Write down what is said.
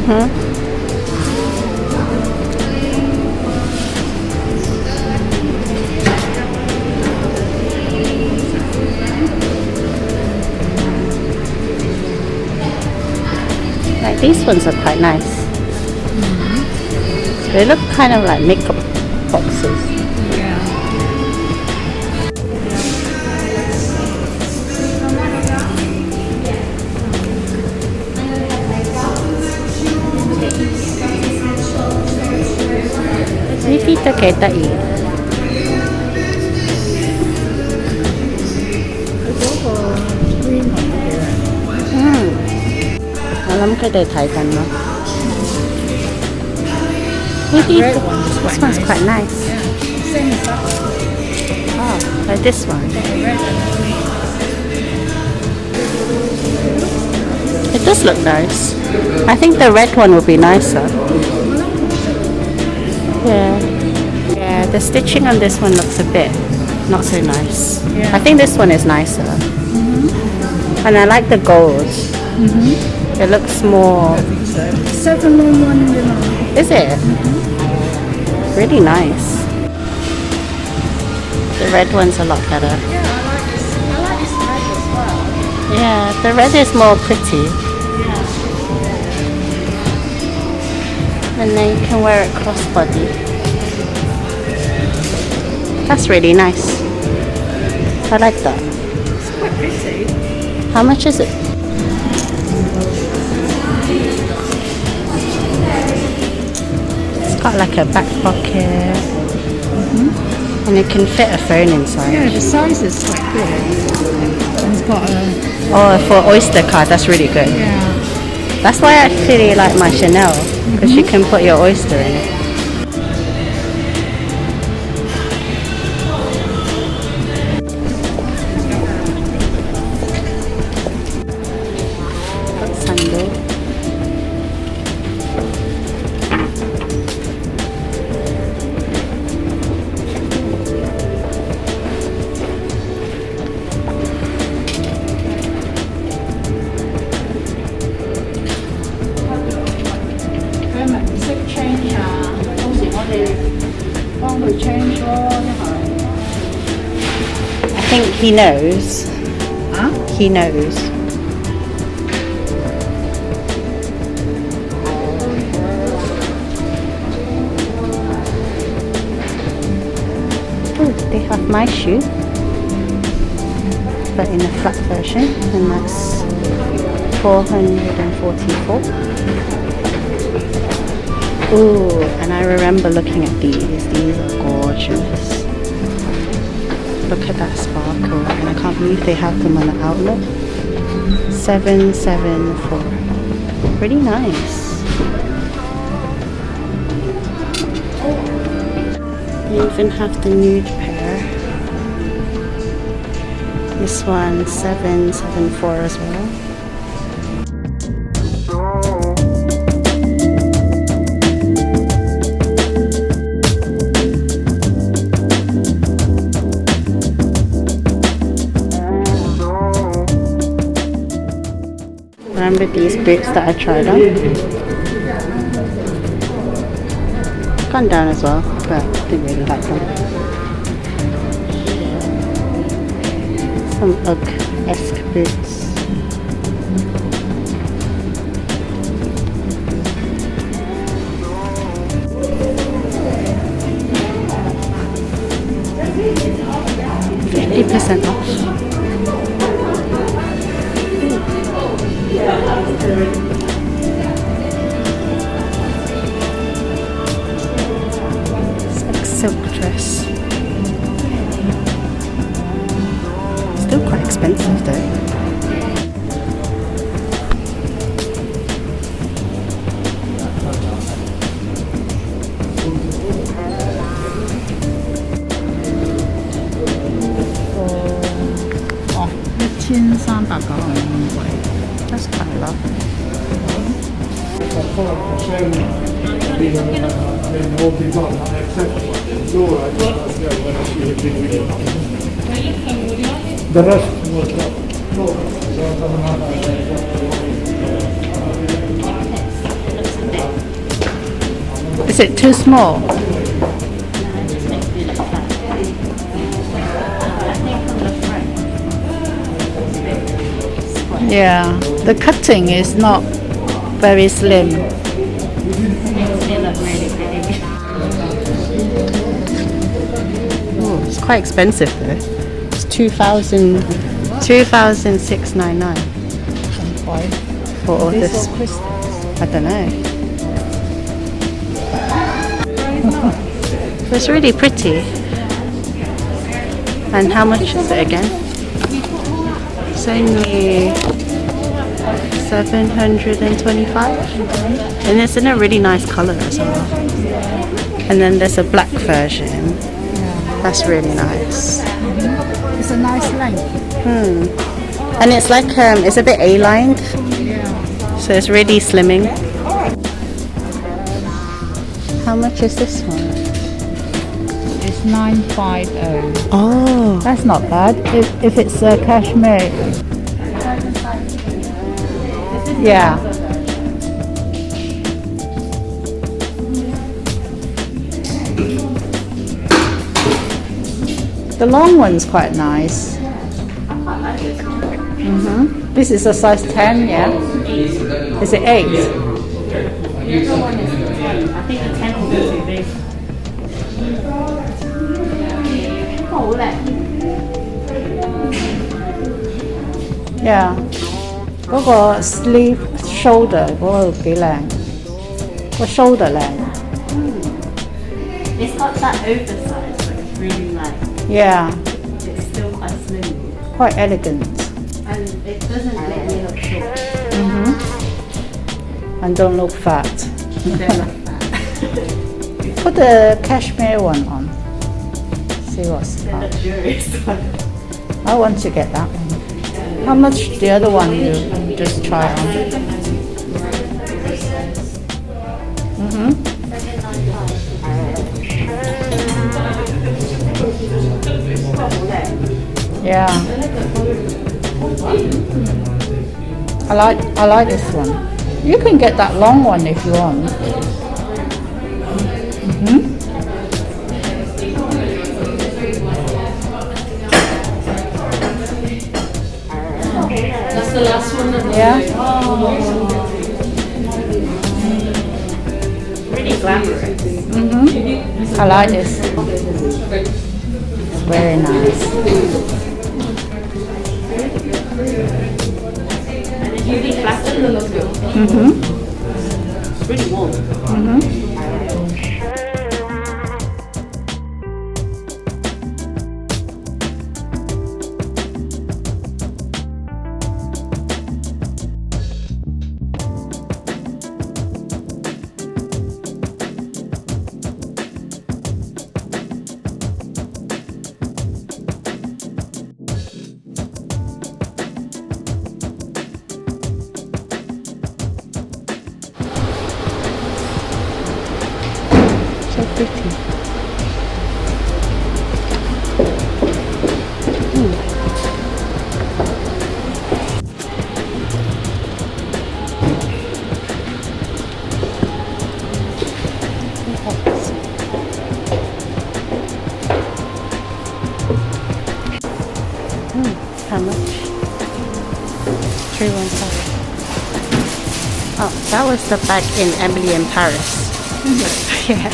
Like these ones are quite nice. They look kind of like makeup boxes. Yeah. Maybe the kaitai. 我諗佢哋睇緊咯。Maybe this one's quite nice. Same as that one. Oh, like this one. It does look nice. I think the red one would be nicer. Yeah. Yeah, the stitching on this one looks a bit not so nice. Yeah. I think this one is nicer. And I like the gold. It looks more... 711. Is it? Really nice. The red one's a lot better. Yeah, I like this red as well. Yeah, the red is more pretty. Yeah. And then you can wear it crossbody. That's really nice. I like that. It's quite pretty. How much is it? It's got like a back pocket. And it can fit a phone inside. Yeah, the size is quite good. And it's got a... Oh, for Oyster card, that's really good. Yeah. That's why I actually like my Chanel, because you can put your oyster in it. Got sandal. I think he knows. Huh? He knows. Oh, they have my shoe, but in a flat version, and that's 444. Ooh, and I remember looking at these. These are gorgeous. Look at that sparkle, and I can't believe they have them on the outlet. 774. Pretty nice. You even have the nude pair. This one 774 as well. Remember these boots that I tried on? Gone down as well, but I didn't really like them. Some UGG-esque boots. %50 off. It's like silk dress. Still quite expensive though. Oh, 1395 That's quite a lot. The rest Looks Is it too small? No, it just makes me look fat. I think from the front, it's a bit square. Yeah, the cutting is not very slim. It makes me look really big. Oh, it's quite expensive though. It's 2,699 Why? for all This this. or crystals? I don't know. It's really pretty. And how much is it again? It's only 725, and it's in a really nice color as well. And then there's a black version. That's really nice. It's a nice length. And it's like it's a bit A-lined, so it's really slimming. How much is this one? It's 950. Oh, That's not bad. If it's cashmere. Yeah. The long one's quite nice. This is a size 10, yeah? Is it 8? I think the 10 will be too big. Yeah. 嗰個 sleeve shoulder 嗰個幾靚，個 shoulder 靚。 It's not that oversized, but it's really like, Yeah, it's still quite slim. quite elegant. And it doesn't make me look short. And don't look fat. Don't look fat. Put the cashmere one on. See what's The up. luxurious one. I want to get that one. How much the other one you just try on? Yeah. I like this one. You can get that long one if you want. That's the last one. Yeah. Really glamorous. I like this. It's very nice. And it's really flat in the logo. It's really warm. So pretty. How much? 315. Oh, that was the bag in Emily in Paris. Yeah.